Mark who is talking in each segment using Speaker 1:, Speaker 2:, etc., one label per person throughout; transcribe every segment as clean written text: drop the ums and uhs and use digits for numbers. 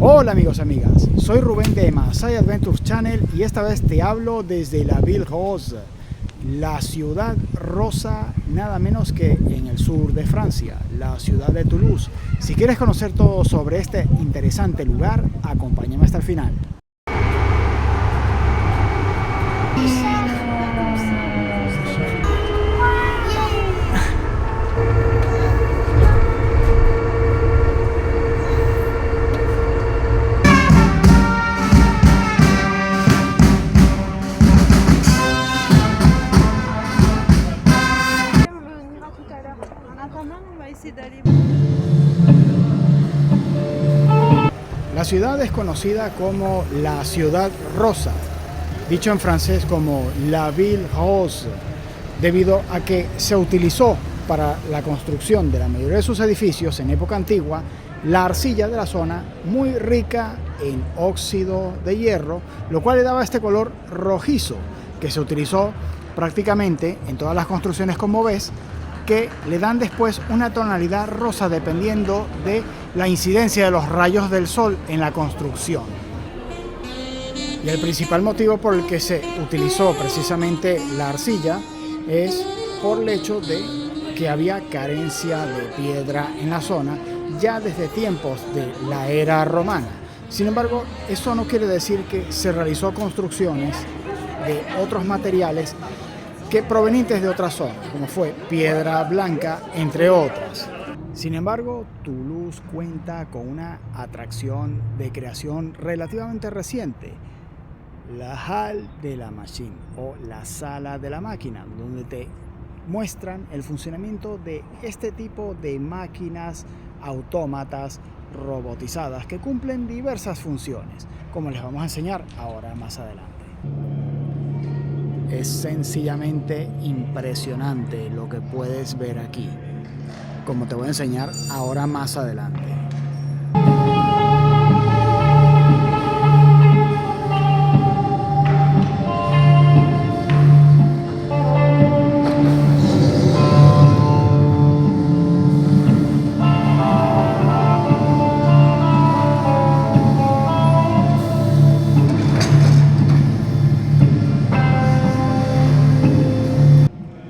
Speaker 1: Hola amigos y amigas, soy Rubén de Masai Adventures Channel y esta vez te hablo desde la Ville Rose, la ciudad rosa, nada menos que en el sur de Francia, la ciudad de Toulouse. Si quieres conocer todo sobre este interesante lugar, acompáñame hasta el final. La ciudad es conocida como la ciudad rosa, dicho en francés como la Ville Rose, debido a que se utilizó para la construcción de la mayoría de sus edificios en época antigua la arcilla de la zona, muy rica en óxido de hierro, lo cual le daba este color rojizo que se utilizó prácticamente en todas las construcciones, como ves, que le dan después una tonalidad rosa dependiendo de la incidencia de los rayos del sol en la construcción. Y el principal motivo por el que se utilizó precisamente la arcilla es por el hecho de que había carencia de piedra en la zona ya desde tiempos de la era romana. Sin embargo, eso no quiere decir que se realizó construcciones de otros materiales que provenientes de otras zonas, como fue piedra blanca, entre otras. Sin embargo, Toulouse cuenta con una atracción de creación relativamente reciente, la Halle de la Machine, o la Sala de la Máquina, donde te muestran el funcionamiento de este tipo de máquinas autómatas robotizadas que cumplen diversas funciones, como les vamos a enseñar ahora más adelante. Es sencillamente impresionante lo que puedes ver aquí, como te voy a enseñar ahora más adelante.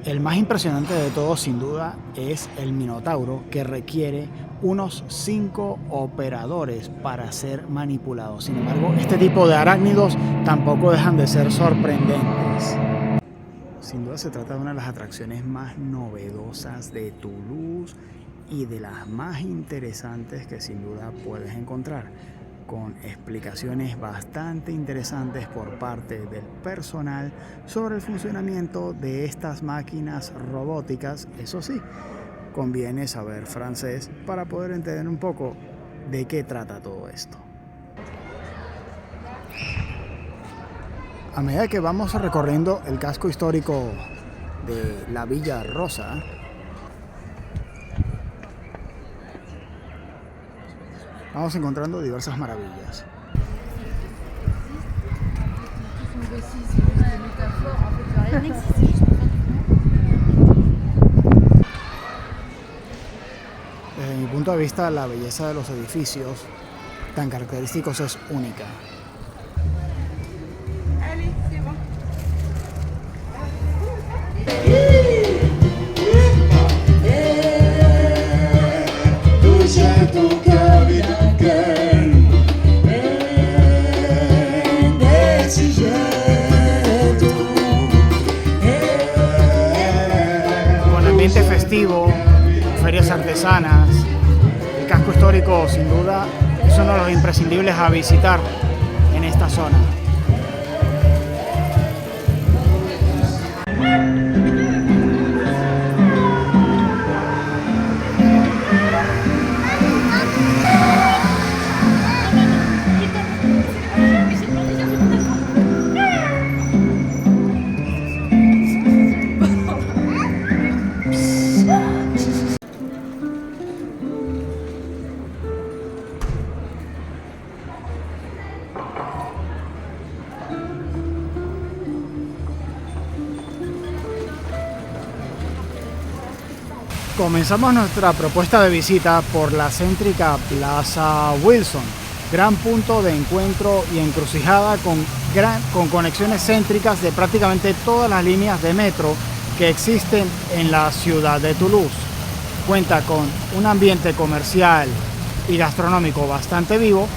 Speaker 1: El más impresionante de todo, sin duda, es el Minotauro, que requiere unos 5 operadores para ser manipulado. Sin embargo, este tipo de arácnidos tampoco dejan de ser sorprendentes. Sin duda se trata de una de las atracciones más novedosas de Toulouse y de las más interesantes que sin duda puedes encontrar, con explicaciones bastante interesantes por parte del personal sobre el funcionamiento de estas máquinas robóticas. Eso sí, conviene saber francés para poder entender un poco de qué trata todo esto. A medida que vamos recorriendo el casco histórico de la Villa Rosa, vamos encontrando diversas maravillas. Desde mi punto de vista, la belleza de los edificios tan característicos es única. Festivo, ferias artesanas, el casco histórico sin duda es uno de los imprescindibles a visitar en esta zona. Comenzamos nuestra propuesta de visita por la céntrica Plaza Wilson, gran punto de encuentro y encrucijada con conexiones céntricas de prácticamente todas las líneas de metro que existen en la ciudad de Toulouse. Cuenta con un ambiente comercial y gastronómico bastante vivo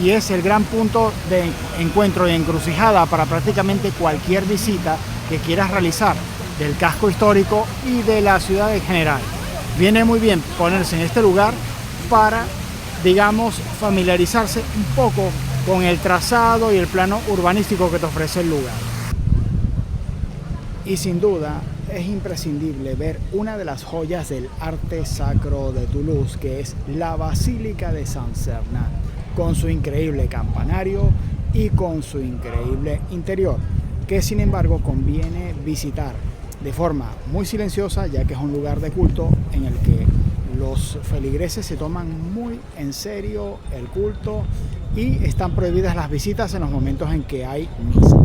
Speaker 1: y es el gran punto de encuentro y encrucijada para prácticamente cualquier visita que quieras realizar del casco histórico y de la ciudad en general. Viene muy bien ponerse en este lugar para, digamos, familiarizarse un poco con el trazado y el plano urbanístico que te ofrece el lugar. Y sin duda es imprescindible ver una de las joyas del arte sacro de Toulouse, que es la Basílica de Saint-Sernin, con su increíble campanario y con su increíble interior, que sin embargo conviene visitar de forma muy silenciosa, ya que es un lugar de culto en el que los feligreses se toman muy en serio el culto y están prohibidas las visitas en los momentos en que hay misa.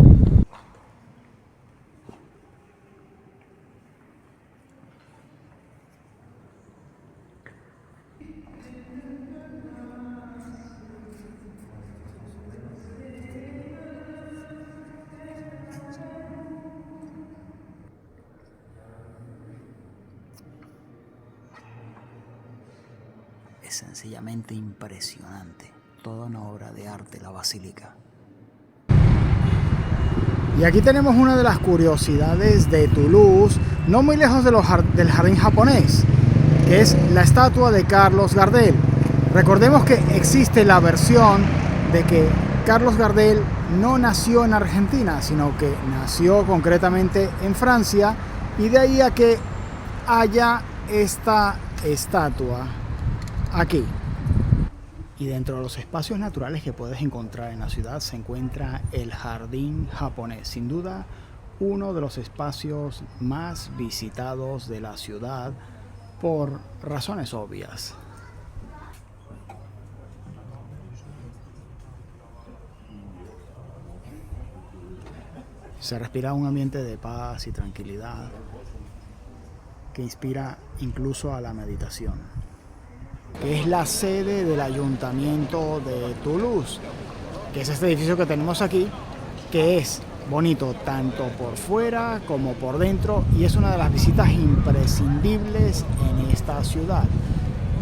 Speaker 1: Es sencillamente impresionante, toda una obra de arte la basílica. Y aquí tenemos una de las curiosidades de Toulouse, no muy lejos del jardín japonés, que es la estatua de Carlos Gardel. Recordemos que existe la versión de que Carlos Gardel no nació en Argentina, sino que nació concretamente en Francia, y de ahí a que haya esta estatua aquí. Y dentro de los espacios naturales que puedes encontrar en la ciudad se encuentra el jardín japonés, sin duda uno de los espacios más visitados de la ciudad por razones obvias. Se respira un ambiente de paz y tranquilidad que inspira incluso a la meditación. Es la sede del Ayuntamiento de Toulouse, que es este edificio que tenemos aquí, que es bonito tanto por fuera como por dentro y es una de las visitas imprescindibles en esta ciudad.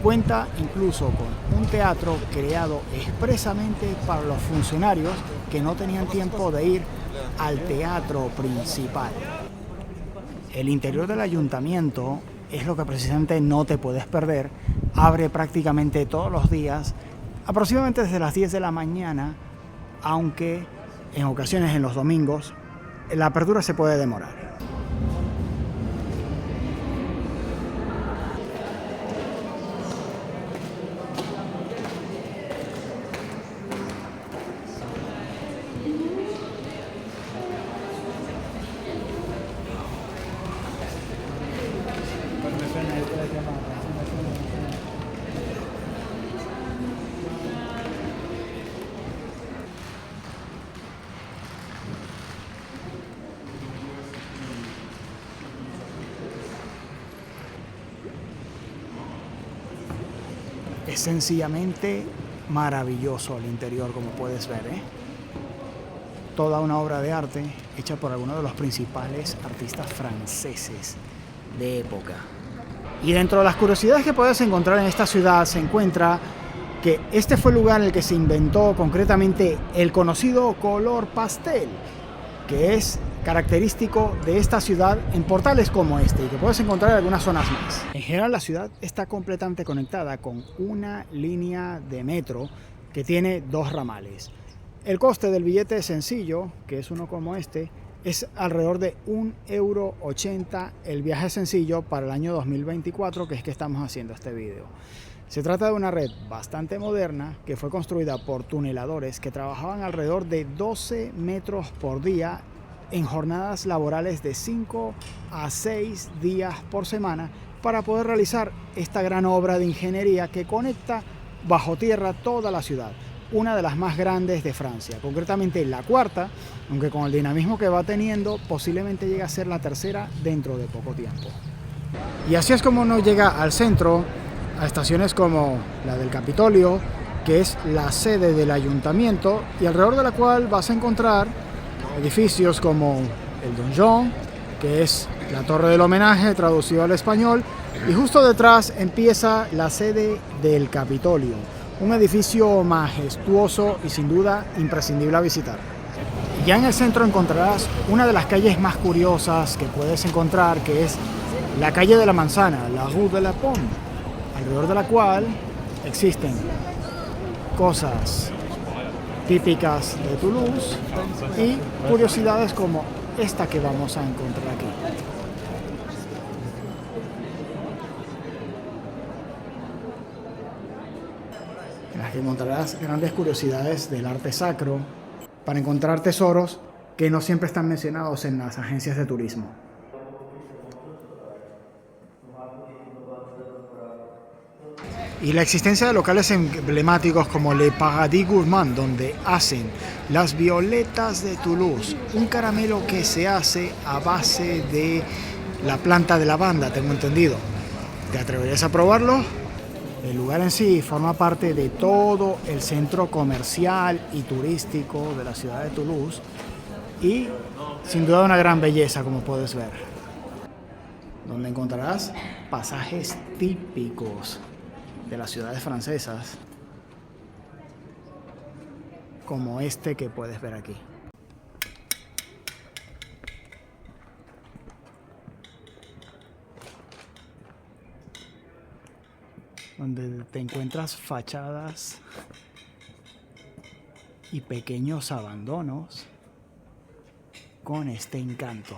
Speaker 1: Cuenta incluso con un teatro creado expresamente para los funcionarios que no tenían tiempo de ir al teatro principal. El interior del ayuntamiento es lo que precisamente no te puedes perder. Abre prácticamente todos los días, aproximadamente desde las 10 de la mañana, aunque en ocasiones en los domingos la apertura se puede demorar. Es sencillamente maravilloso el interior, como puedes ver, Toda una obra de arte hecha por algunos de los principales artistas franceses de época. Y dentro de las curiosidades que puedes encontrar en esta ciudad se encuentra que este fue el lugar en el que se inventó concretamente el conocido color pastel, que es característico de esta ciudad en portales como este y que puedes encontrar en algunas zonas más. En general la ciudad está completamente conectada con una línea de metro que tiene dos ramales. El coste del billete sencillo, que es uno como este, es alrededor de 1,80 € el viaje sencillo para el año 2024, que es que estamos haciendo este video. Se trata de una red bastante moderna que fue construida por tuneladores que trabajaban alrededor de 12 metros por día en jornadas laborales de 5 a 6 días por semana para poder realizar esta gran obra de ingeniería que conecta bajo tierra toda la ciudad, una de las más grandes de Francia, concretamente la cuarta, aunque con el dinamismo que va teniendo posiblemente llegue a ser la tercera dentro de poco tiempo. Y así es como uno llega al centro, a estaciones como la del Capitolio que es la sede del ayuntamiento y alrededor de la cual vas a encontrar edificios como el Donjon, que es la torre del homenaje traducido al español, y justo detrás empieza la sede del Capitolio, un edificio majestuoso y sin duda imprescindible a visitar. Ya en el centro encontrarás una de las calles más curiosas que puedes encontrar, que es la calle de la manzana, la Rue de la Pomme, alrededor de la cual existen cosas típicas de Toulouse y curiosidades como esta que vamos a encontrar aquí. En las que encontrarás grandes curiosidades del arte sacro para encontrar tesoros que no siempre están mencionados en las agencias de turismo. Y la existencia de locales emblemáticos como Le Paradis Gourmand, donde hacen las violetas de Toulouse, un caramelo que se hace a base de la planta de lavanda, tengo entendido. ¿Te atreverías a probarlo? El lugar en sí forma parte de todo el centro comercial y turístico de la ciudad de Toulouse y sin duda una gran belleza, como puedes ver, donde encontrarás pasajes típicos de las ciudades francesas, como este que puedes ver aquí. Donde te encuentras fachadas y pequeños abandonos con este encanto.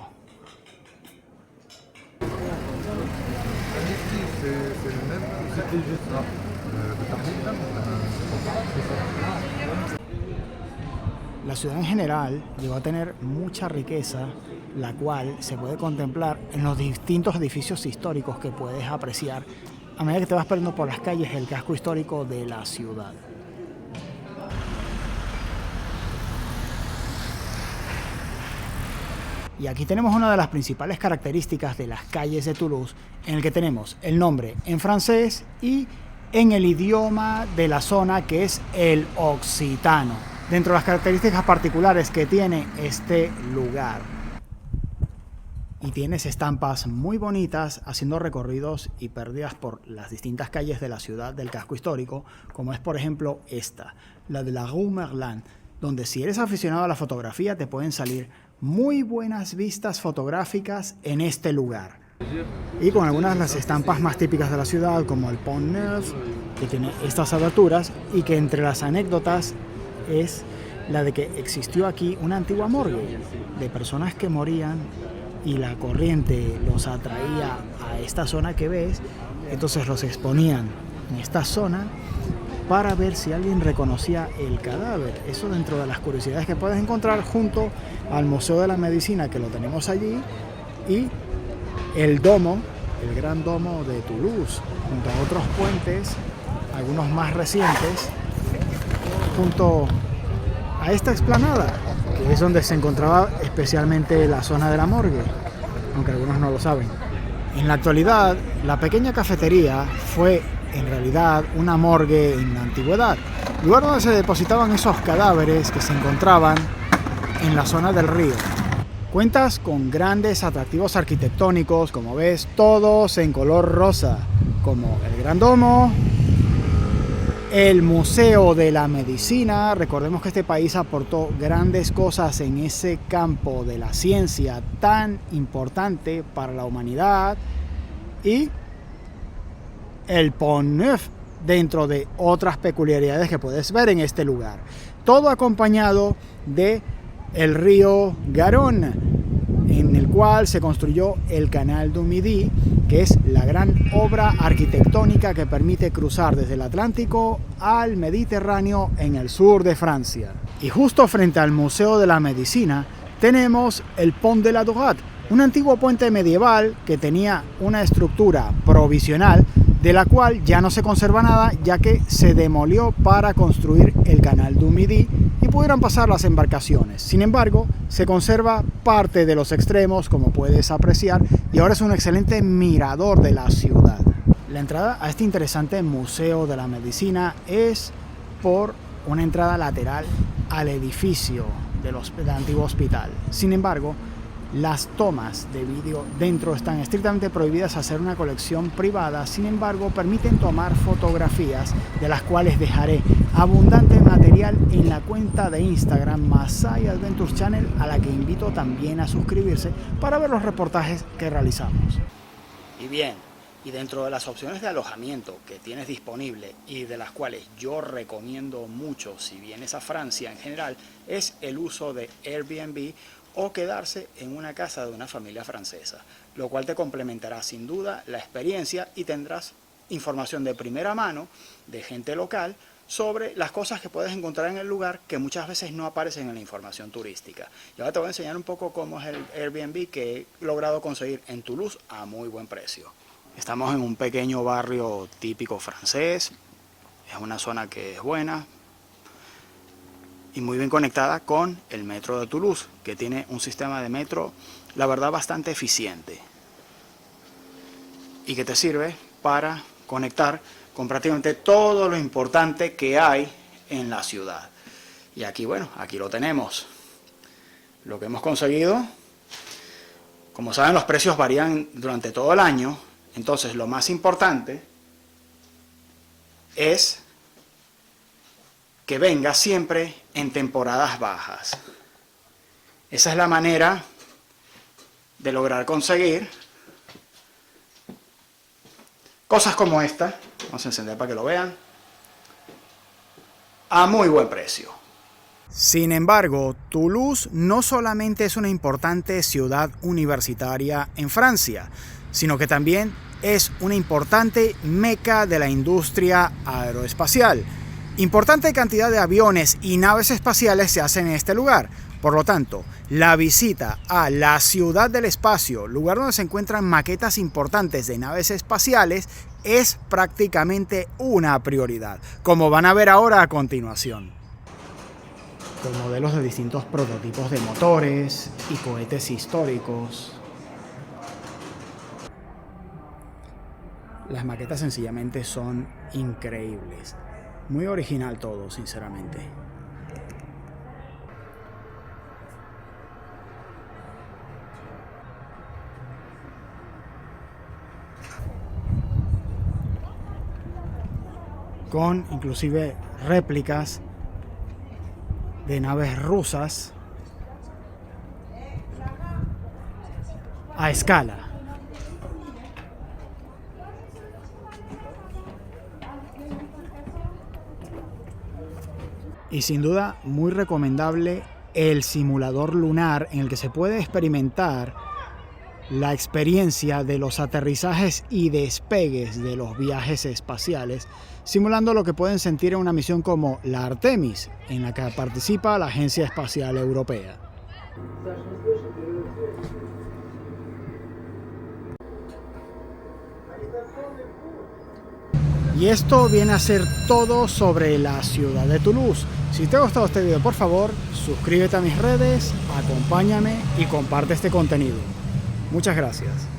Speaker 1: La ciudad en general llegó a tener mucha riqueza, la cual se puede contemplar en los distintos edificios históricos que puedes apreciar a medida que te vas perdiendo por las calles del casco histórico de la ciudad. Y aquí tenemos una de las principales características de las calles de Toulouse, en el que tenemos el nombre en francés y en el idioma de la zona, que es el occitano, dentro de las características particulares que tiene este lugar. Y tienes estampas muy bonitas haciendo recorridos y perdidas por las distintas calles de la ciudad del casco histórico, como es por ejemplo esta, la de la Rue Merlin, donde si eres aficionado a la fotografía te pueden salir muy buenas vistas fotográficas en este lugar. Y con algunas de las estampas más típicas de la ciudad, como el Pont Neuf, que tiene estas aberturas, y que entre las anécdotas es la de que existió aquí una antigua morgue de personas que morían y la corriente los atraía a esta zona que ves, entonces los exponían en esta zona para ver si alguien reconocía el cadáver. Eso dentro de las curiosidades que puedes encontrar junto al Museo de la Medicina, que lo tenemos allí, y el domo, el Gran Domo de Toulouse, junto a otros puentes, algunos más recientes, junto a esta explanada, que es donde se encontraba especialmente la zona de la morgue, aunque algunos no lo saben. En la actualidad, la pequeña cafetería fue en realidad una morgue en la antigüedad, lugar donde se depositaban esos cadáveres que se encontraban en la zona del río. Cuentas con grandes atractivos arquitectónicos, como ves, todos en color rosa, como el Gran Domo, el Museo de la Medicina. Recordemos que este país aportó grandes cosas en ese campo de la ciencia tan importante para la humanidad, y el Pont Neuf, dentro de otras peculiaridades que puedes ver en este lugar. Todo acompañado de el río Garonne, en el cual se construyó el Canal du Midi, que es la gran obra arquitectónica que permite cruzar desde el Atlántico al Mediterráneo en el sur de Francia. Y justo frente al Museo de la Medicina tenemos el Pont de la Droite, un antiguo puente medieval que tenía una estructura provisional, de la cual ya no se conserva nada, ya que se demolió para construir el Canal du Midi y pudieran pasar las embarcaciones. Sin embargo, se conserva parte de los extremos, como puedes apreciar, y ahora es un excelente mirador de la ciudad. La entrada a este interesante Museo de la Medicina es por una entrada lateral al edificio del antiguo hospital. Sin embargo, las tomas de vídeo dentro están estrictamente prohibidas a hacer una colección privada. Sin embargo, permiten tomar fotografías, de las cuales dejaré abundante material en la cuenta de Instagram Masai Adventures Channel, a la que invito también a suscribirse para ver los reportajes que realizamos. Y bien, y dentro de las opciones de alojamiento que tienes disponible y de las cuales yo recomiendo mucho si vienes a Francia en general, es el uso de Airbnb o quedarse en una casa de una familia francesa, lo cual te complementará sin duda la experiencia y tendrás información de primera mano de gente local sobre las cosas que puedes encontrar en el lugar que muchas veces no aparecen en la información turística. Y ahora te voy a enseñar un poco cómo es el Airbnb que he logrado conseguir en Toulouse a muy buen precio. Estamos en un pequeño barrio típico francés, es una zona que es buena y muy bien conectada con el metro de Toulouse, que tiene un sistema de metro, la verdad, bastante eficiente y que te sirve para conectar con prácticamente todo lo importante que hay en la ciudad. Y aquí, bueno, aquí lo tenemos, lo que hemos conseguido. Como saben, los precios varían durante todo el año, entonces lo más importante es que venga siempre en temporadas bajas. Esa es la manera de lograr conseguir cosas como esta. Vamos a encender para que lo vean, a muy buen precio. Sin embargo, Toulouse no solamente es una importante ciudad universitaria en Francia, sino que también es una importante meca de la industria aeroespacial. Importante cantidad de aviones y naves espaciales se hacen en este lugar. Por lo tanto, la visita a la Ciudad del Espacio, lugar donde se encuentran maquetas importantes de naves espaciales, es prácticamente una prioridad, como van a ver ahora a continuación. Con modelos de distintos prototipos de motores y cohetes históricos. Las maquetas sencillamente son increíbles. Muy original todo, sinceramente. Con inclusive réplicas de naves rusas a escala. Y sin duda muy recomendable el simulador lunar, en el que se puede experimentar la experiencia de los aterrizajes y despegues de los viajes espaciales, simulando lo que pueden sentir en una misión como la Artemis, en la que participa la Agencia Espacial Europea. Y esto viene a ser todo sobre la ciudad de Toulouse. Si te ha gustado este video, por favor, suscríbete a mis redes, acompáñame y comparte este contenido. Muchas gracias.